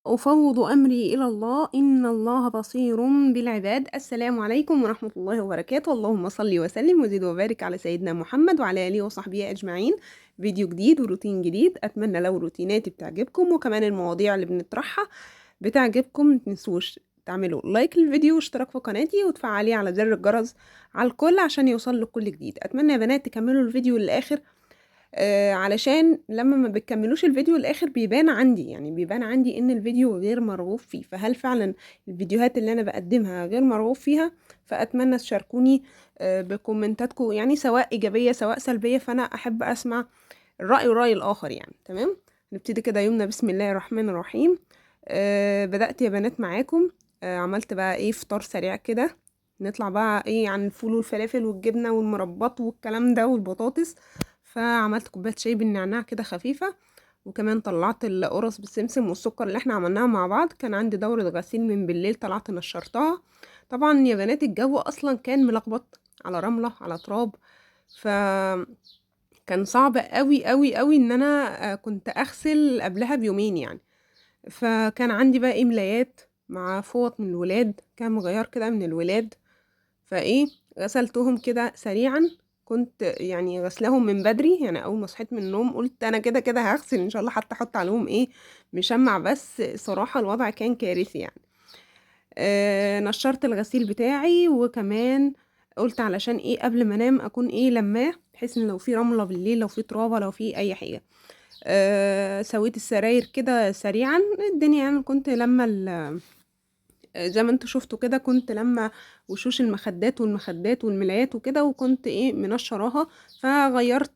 أفوض أمري إلى الله إن الله بصير بالعباد. السلام عليكم ورحمة الله وبركاته. اللهم صل وسلم وزد وبارك على سيدنا محمد وعلى آله وصحبه أجمعين. فيديو جديد وروتين جديد، أتمنى لو روتيناتي بتعجبكم وكمان المواضيع اللي بنطرحها بتعجبكم متنسوش تعملوا لايك للفيديو واشتراك في قناتي وتفعلي على زر الجرس على الكل عشان يوصل لك كل جديد. أتمنى يا بنات تكملوا الفيديو للآخر، علشان لما ما بتكملوش الفيديو الاخر بيبان عندي، يعني بيبان عندي ان الفيديو غير مرغوب فيه. فهل فعلا الفيديوهات اللي انا بقدمها غير مرغوب فيها؟ فاتمنى تشاركوني بكومنتاتكم، يعني سواء ايجابية سواء سلبية، فانا احب اسمع الرأي والرأي الاخر يعني. تمام، نبتدي كده يومنا بسم الله الرحمن الرحيم. بدأت يا بنات معاكم. عملت بقى ايه فطار سريع كده. نطلع بقى ايه عن الفول والفلافل والجبنة والمربط والكلام ده والبطاطس. فعملت كوبايه شاي بالنعناع كده خفيفه، وكمان طلعت القرص بالسمسم والسكر اللي احنا عملناها مع بعض. كان عندي دورة غسيل من بالليل، طلعت نشرتها. طبعا يا بنات الجو اصلا كان ملخبط، على رملة على تراب، فكان صعب قوي قوي قوي ان انا كنت اغسل قبلها بيومين يعني. فكان عندي بقى ايه ملايات مع فوط من الولاد، كان مغير كده من الولاد، فايه غسلتهم كده سريعا. كنت يعني غسلهم من بدري، يعني اول ما صحيت من النوم قلت انا كده كده هغسل ان شاء الله، حتى احط عليهم ايه مشمع. بس صراحة الوضع كان كارثي يعني. نشرت الغسيل بتاعي، وكمان قلت علشان ايه قبل ما انام اكون ايه لماه، بحيث ان لو في رملة بالليل، لو في ترابة، لو في اي حاجة. سويت السراير كده سريعا. الدنيا يعني كنت لما زي ما انتوا شفتوا كده، كنت لما وشوش المخدات والمخدات والملايات وكده، وكنت ايه منشراها. فغيرت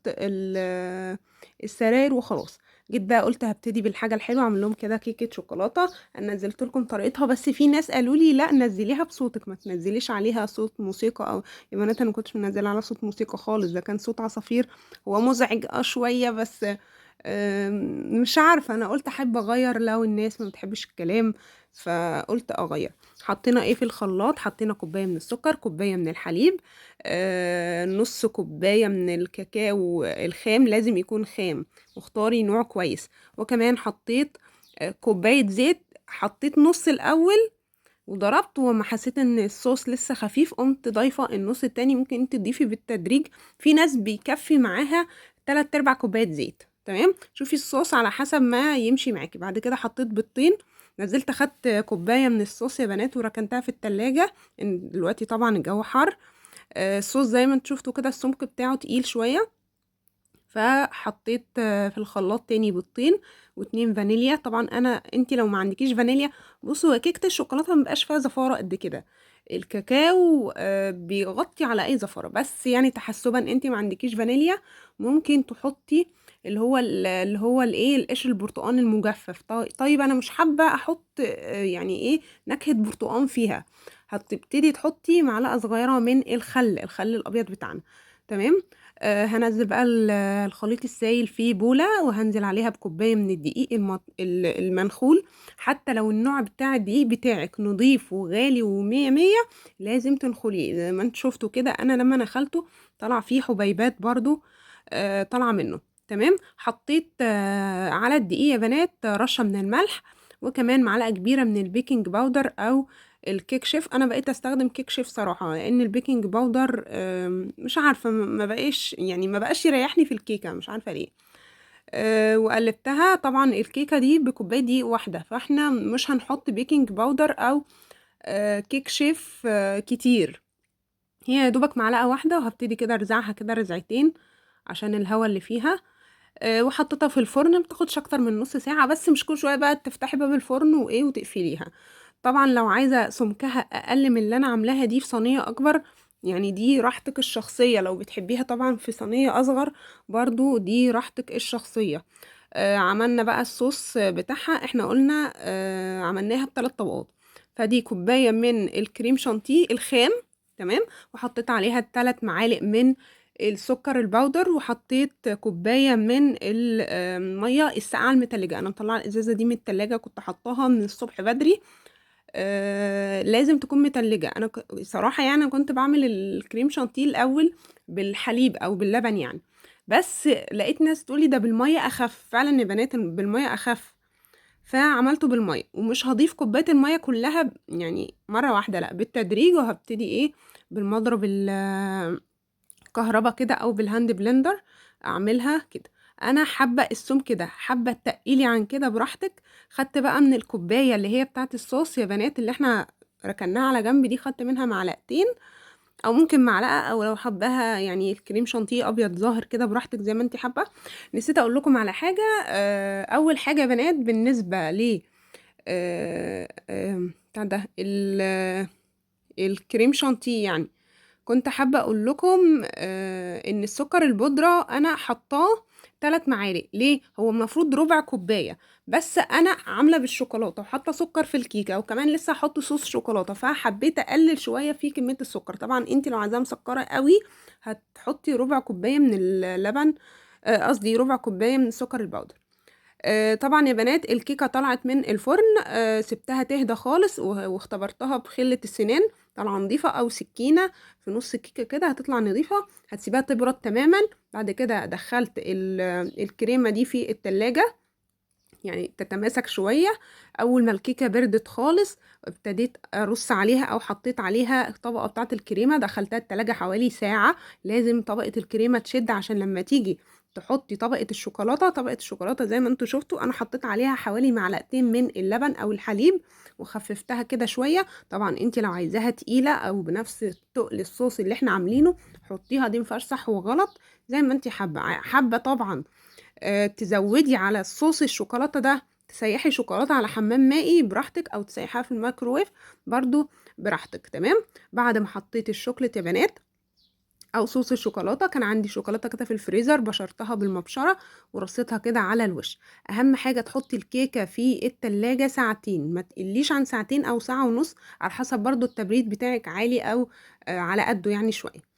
السراير وخلاص. جيت بقى قلت هبتدي بالحاجه الحلوه، اعمل لهم كده كيكه شوكولاته. انا نزلت لكم طريقتها، بس في ناس قالوا لي لا نزليها بصوتك، ما تنزليش عليها صوت موسيقى. او يا بنات انا ما كنتش منزله على صوت موسيقى خالص، ده كان صوت عصافير. هو مزعج شويه بس. مش عارفه، انا قلت احب اغير لو الناس ما بتحبش الكلام، فقلت اغير. حطينا ايه في الخلاط؟ حطينا كوبايه من السكر، كوبايه من الحليب، نص كوبايه من الكاكاو الخام، لازم يكون خام واختاري نوع كويس. وكمان حطيت كوبايه زيت. حطيت نص الاول وضربت، وما حسيت ان الصوص لسه خفيف قمت ضايفه النص التاني. ممكن انت تضيفي بالتدريج، في ناس بيكفي معاها 3/4 كوبايه زيت. تمام، شوفي الصوص على حسب ما يمشي معاكي. بعد كده حطيت بيضتين، نزلت اخدت كوبايه من الصوص يا بنات وركنتها في التلاجة. إن دلوقتي طبعا الجو حر. الصوص زي ما انتوا شفتوا كده السمك بتاعه تقيل شويه. فحطيت في الخلاط تاني بيضتين واتنين فانيليا. طبعا انتي لو ما عندكيش فانيليا، بصوا هو كيكه الشوكولاته مبقاش فيها زفاره قد كده. الكاكاو بيغطي على اي زفاره، بس يعني تحسبا انتي ما عندكيش فانيليا، ممكن تحطي اللي هو الايه القشر البرتقال المجفف. طيب انا مش حابه احط يعني ايه نكهه برتقال فيها، هتبتدي تحطي معلقه صغيره من الخل الابيض بتاعنا. تمام. هنزل بقى الخليط السائل في بولة، وهنزل عليها بكوباية من الدقيق المنخول. حتى لو النوع بتاع الدقيق بتاعك نضيف وغالي ومية مية، لازم تنخليه. زي ما انت شفتوا كده انا لما نخلته طلع فيه حبيبات برضو طالعة منه. تمام، حطيت على الدقيق يا بنات رشة من الملح، وكمان معلقة كبيرة من البيكنج باودر او الكيك شيف. انا بقيت استخدم كيك شيف صراحه، لان البيكنج باودر مش عارفه ما بقاش يعني ما بقاش يريحني في الكيكه، مش عارفه ليه. وقلبتها. طبعا الكيكه دي بكوبايه دقيق واحده، فاحنا مش هنحط بيكنج باودر او كيك شيف كتير. هي يا دوبك معلقه واحده، وهبتدي كده ارزعها كده رزعتين عشان الهواء اللي فيها. وحطيتها في الفرن، ما بتاخدش اكتر من نص ساعه، بس مش كل شويه بقى تفتحي باب الفرن وايه وتقفليها. طبعا لو عايزه سمكها اقل من اللي انا عاملاها دي في صينيه اكبر، يعني دي راحتك الشخصيه. لو بتحبيها طبعا في صينيه اصغر، برضو دي راحتك الشخصيه. عملنا بقى الصوص بتاعها. احنا قلنا عملناها بثلاث طبقات. فدي كوبايه من الكريم شانتيه الخام. تمام، وحطيت عليها 3 معالق من السكر البودر، وحطيت كوبايه من الميه الساقعه المتلجه. انا مطلعه الازازه دي من التلاجة، كنت حطاها من الصبح بدري. لازم تكون متلجة. انا صراحة يعني أنا كنت بعمل الكريم شانتيه الاول بالحليب او باللبن يعني، بس لقيت ناس تقولي ده بالمية اخف. فعلا يا بنات بالمية اخف. فعملته بالمية، ومش هضيف كوباية المية كلها يعني مرة واحدة، لا بالتدريج، وهبتدي ايه بالمضرب الكهربا كده او بالهاند بلندر اعملها كده. انا حابة السمك كده، حابة تقيلي عن كده براحتك. خدت بقى من الكوباية اللي هي بتاعت الصوص يا بنات اللي احنا ركناها على جنب دي، خدت منها معلقتين او ممكن معلقه، او لو حباها يعني الكريم شانتيه ابيض ظاهر كده براحتك زي ما انت حابه. نسيت اقول لكم على حاجه. اول حاجه يا بنات بالنسبه ل بتاع ده الكريم شانتيه يعني، كنت حابة أقول لكم إن السكر البودرة أنا حطاه 3 معالق. ليه؟ هو المفروض ربع كوباية، بس أنا عاملة بالشوكولاتة وحاطة سكر في الكيكة، وكمان لسه هحط صوص شوكولاتة، فحبيت أقلل شوية في كمية السكر. طبعا انتي لو عايزاها مسكرة قوي هتحطي ربع كوباية من اللبن، قصدي ربع كوباية من السكر البودر. طبعا يا بنات الكيكة طلعت من الفرن، سبتها تهدى خالص واختبرتها بخلة السنان، طالعة نظيفة، او سكينة في نص الكيكة كده هتطلع نظيفة. هتسيبها تبرد تماما. بعد كده دخلت الكريمة دي في التلاجة يعني تتماسك شوية. اول ما الكيكة بردت خالص ابتديت ارص عليها او حطيت عليها الطبقة بتاعة الكريمة، دخلتها التلاجة حوالي ساعة. لازم طبقة الكريمة تشد عشان لما تيجي تحطي طبقة الشوكولاتة، طبقة الشوكولاتة زي ما انتوا شفتوا انا حطيت عليها حوالي معلقتين من اللبن او الحليب وخففتها كده شوية. طبعا انت لو عايزاها تقيلة او بنفس تقل الصوص اللي احنا عاملينه حطيها، دي مفيهاش صح وغلط زي ما انت حابة. حابة طبعا تزودي على الصوص الشوكولاتة ده، تسيحي شوكولاتة على حمام مائي براحتك، او تسيحيها في الميكروويف برضو براحتك. تمام. بعد ما حطيت الشوكولات يا بنات او صوص الشوكولاته، كان عندي شوكولاته كده في الفريزر بشرتها بالمبشره ورصيتها كده على الوش. اهم حاجه تحطي الكيكه في التلاجة ساعتين، ما تقليش عن ساعتين او ساعه ونص على حسب برضو التبريد بتاعك عالي او على قده يعني شويه.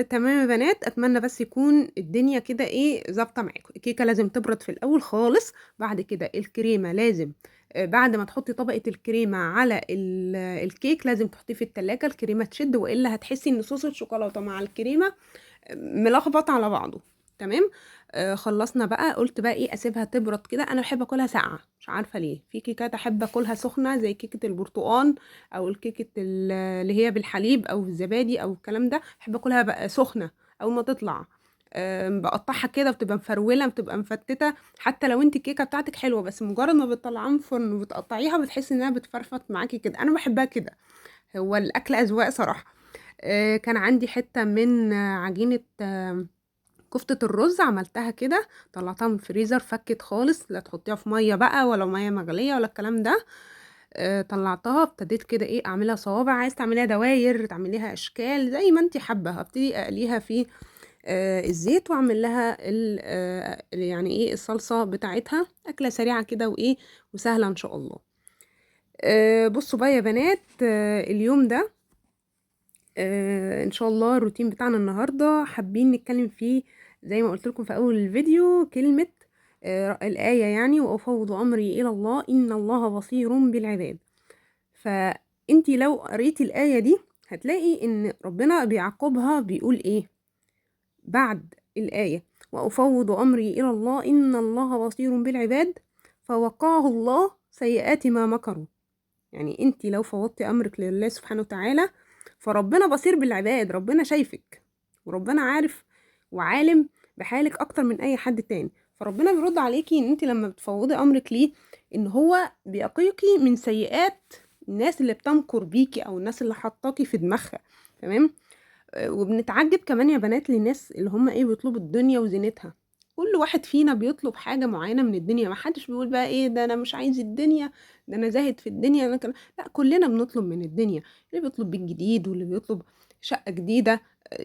تمام يا بنات، اتمنى بس يكون الدنيا كده ايه ظابطه معاكم. الكيكه لازم تبرد في الاول خالص. بعد كده الكريمه لازم بعد ما تحطي طبقه الكريمه على الكيك لازم تحطيه في التلاجة الكريمه تشد، والا هتحسي ان صوص الشوكولاته مع الكريمه ملخبط على بعضه. تمام. خلصنا بقى، قلت بقى ايه اسيبها تبرد كده. انا بحب اكلها ساقعه، مش عارفه ليه. في كيكات احب اكلها سخنه زي كيكه البرتقال او الكيكه اللي هي بالحليب او الزبادي او الكلام ده، بحب اكلها بقى سخنه اول ما تطلع. بقطعها كده بتبقى مفروله، بتبقى مفتته. حتى لو انت الكيكه بتاعتك حلوه بس مجرد ما بتطلعها من الفرن وبتقطعيها بتحسي انها بتفرفط معاكي كده. انا بحبها كده. هو الاكل اذواق صراحه. كان عندي حته من عجينه كفتة الرز، عملتها كده طلعتها من الفريزر فكت خالص، لا تحطيها في ميه بقى ولا ميه مغليه ولا الكلام ده. طلعتها ابتديت كده ايه اعملها صوابع، عايز تعمليها دواير تعمليها اشكال زي ما انت حابه. هبتدي اقليها في الزيت واعمل لها يعني ايه الصلصه بتاعتها. اكله سريعه كده وايه وسهله ان شاء الله. بصوا بقى يا بنات اليوم ده ان شاء الله الروتين بتاعنا النهارده حابين نتكلم فيه زي ما قلت لكم في اول الفيديو كلمه الايه يعني وافوض امري الى الله ان الله بصير بالعباد. فانتي لو قريتي الايه دي هتلاقي ان ربنا بيعقبها بيقول ايه بعد الايه وافوض امري الى الله ان الله بصير بالعباد فوقاه الله سيئات ما مكروا. يعني انتي لو فوضتي امرك لله سبحانه وتعالى فربنا بصير بالعباد، ربنا شايفك وربنا عارف وعالم بحالك اكتر من اي حد تاني. فربنا بيرد عليكي ان انت لما بتفوضي امرك ليه ان هو بيقيكي من سيئات الناس اللي بتمكر بيكي او الناس اللي حطاكي في دماغها. تمام. وبنتعجب كمان يا بنات للناس اللي هم ايه بيطلبوا الدنيا وزينتها. كل واحد فينا بيطلب حاجة معينة من الدنيا، ما حدش بيقول بقى ايه ده انا مش عايز الدنيا، ده انا زاهد في الدنيا انا لا، كلنا بنطلب من الدنيا. اللي بيطلب بيت جديد واللي بيطلب شقة جديدة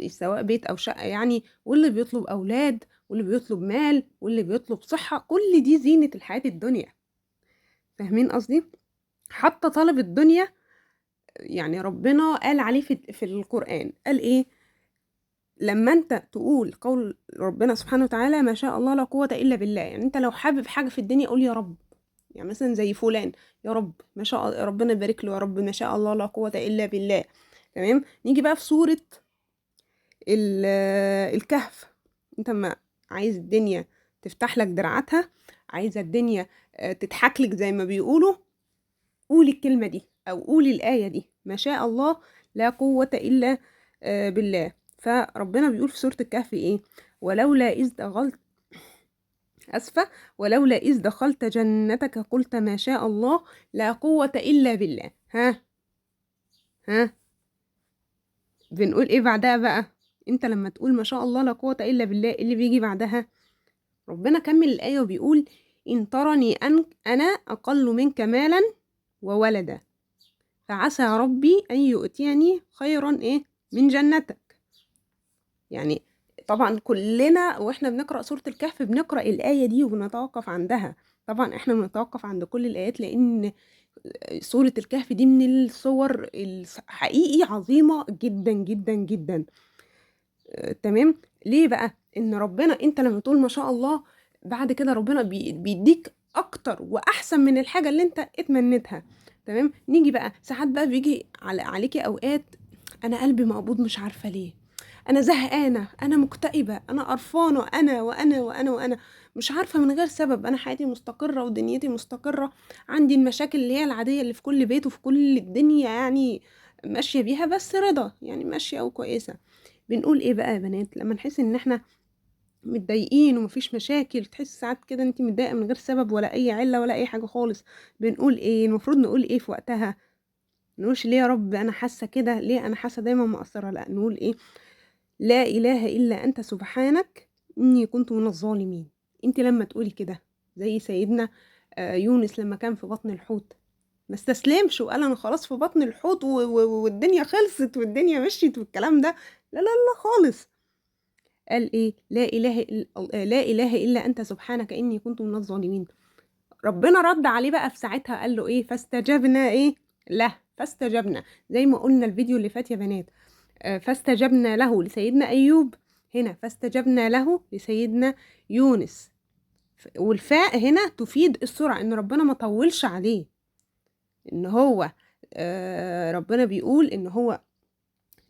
سواء بيت او شقة يعني، واللي بيطلب اولاد واللي بيطلب مال واللي بيطلب صحة، كل دي زينة الحياة الدنيا. فاهمين قصدي؟ حتى طلب الدنيا يعني ربنا قال عليه في القرآن قال ايه لما انت تقول قول ربنا سبحانه وتعالى ما شاء الله لا قوة إلا بالله. يعني انت لو حابب حاجة في الدنيا قول يا رب. يعني مثلا زي فلان، يا رب ما شاء ربنا يبارك له، يا رب ما شاء الله لا قوة إلا بالله. تمام. نيجي بقى في سورة الكهف. انت ما عايز الدنيا تفتح لك دراعاتها، عايزة الدنيا تضحك لك زي ما بيقولوا، قولي الكلمة دي أو قولي الآية دي، ما شاء الله لا قوة إلا بالله. فربنا بيقول في سورة الكهف إيه؟ ولولا إذ دخلت أسفة ولولا إذ دخلت جنتك قلت ما شاء الله لا قوة إلا بالله. ها بنقول إيه بعدها بقى؟ أنت لما تقول ما شاء الله لا قوة إلا بالله، إيه اللي بيجي بعدها؟ ربنا كمل الآية وبيقول إن ترني أنا أقل منك مالا وولدا فعسى ربي أن يؤتيني خيرا إيه من جنتك. يعني طبعا كلنا واحنا بنقرأ سورة الكهف بنقرأ الآية دي وبنتوقف عندها. طبعا احنا بنتوقف عند كل الآيات لأن سورة الكهف دي من الصور الحقيقي عظيمة جدا جدا جدا. تمام. ليه بقى؟ ان ربنا انت لما تقول ما شاء الله بعد كده ربنا بيديك اكتر واحسن من الحاجة اللي انت اتمنيتها. تمام. نيجي بقى ساعات بقى بيجي عليكي اوقات انا قلبي مقبوض مش عارفة ليه، انا زهقانة، انا مكتئبة، انا قرفانة، انا مش عارفة من غير سبب. انا حياتي مستقرة ودنيتي مستقرة، عندي المشاكل اللي هي العادية اللي في كل بيت وفي كل الدنيا يعني ماشية بيها، بس رضا يعني ماشية او كويسة. بنقول ايه بقى يا بنات لما نحس ان احنا متضايقين ومفيش مشاكل؟ تحس ساعات كده انت متضايقه من غير سبب ولا اي عله ولا اي حاجه خالص، بنقول ايه؟ المفروض نقول ايه في وقتها؟ نقولش ليه يا رب انا حاسه كده، ليه انا حاسه دايما مقصره؟ لا، نقول ايه؟ لا اله الا انت سبحانك اني كنت من الظالمين. انت لما تقولي كده زي سيدنا يونس لما كان في بطن الحوت ما استسلمش وقال انا خلاص في بطن الحوت والدنيا خلصت والدنيا مشيت والكلام ده. لا لا لا خالص. قال ايه؟ لا اله الا انت سبحانك اني كنت من الظالمين. ربنا رد عليه بقى في ساعتها قال له ايه؟ فاستجبنا ايه له. فاستجبنا زي ما قلنا الفيديو اللي فات يا بنات. فاستجبنا له لسيدنا ايوب، هنا فاستجبنا له لسيدنا يونس. والفاء هنا تفيد السرعه، ان ربنا ما طولش عليه، ان هو ربنا بيقول ان هو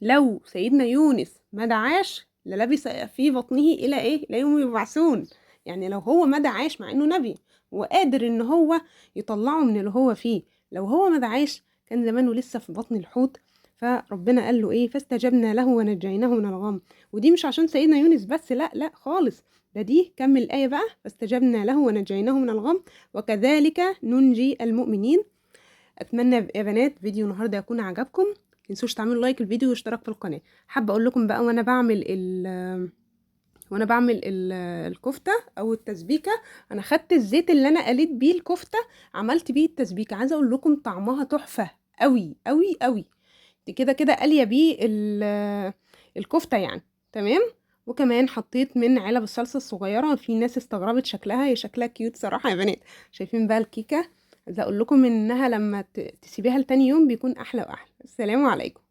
لو سيدنا يونس ما دعاش للبث في بطنه الى ايه؟ الى يوم يبعثون. يعني لو هو ما دعاش مع انه نبي وقادر ان هو يطلعه من اللي هو فيه، لو هو ما دعاش كان زمانه لسه في بطن الحوت. فربنا قال له ايه؟ فاستجبنا له ونجيناه من الغم. ودي مش عشان سيدنا يونس بس، لا لا خالص، ده دي كمل الآية بقى، فاستجبنا له ونجيناه من الغم وكذلك ننجي المؤمنين. اتمنى يا بنات فيديو النهارده يكون عجبكم، متنسوش تعملوا لايك الفيديو واشتراك في القناه. حابه اقول لكم بقى وانا بعمل الكفته او التسبيكه، انا خدت الزيت اللي انا قليت بيه الكفته عملت بيه التسبيكه. عايزه اقول لكم طعمها تحفه قوي قوي قوي. دي كده كده قاليه بيه الكفته يعني. تمام. وكمان حطيت من علب الصلصه الصغيره، في ناس استغربت شكلها، هي شكلها كيوت صراحه يا بنات. شايفين بقى الكيكه؟ عايزه اقول لكم انها لما تسيبيها لتاني يوم بيكون احلى واحلى. السلام عليكم.